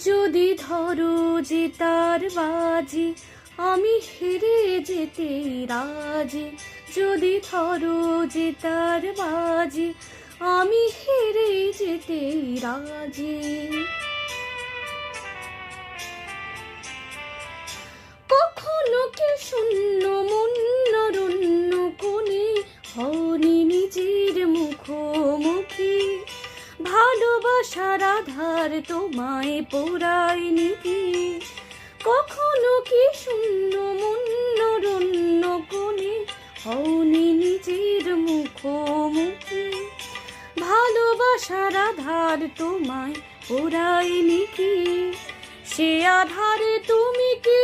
যদি ধরো যে তার বাজি, আমি হেরে যেতে রাজি। যদি ধরো যে তার বাজি, আমি হেরে যেতে রাজি। কখনো কি শূন্য মন্যরণ্য কোণে হওনি নিজের মুখোমুখি? ভালোবাসার আধার তোমায় পোড়ায়নি কি? কখনো কি শূন্য মন্যরণ্য কোণে হওনি নিজের মুখোমুখি? ভালোবাসার আধার তোমায় পোড়ায়নি কি? সে আধারে তুমি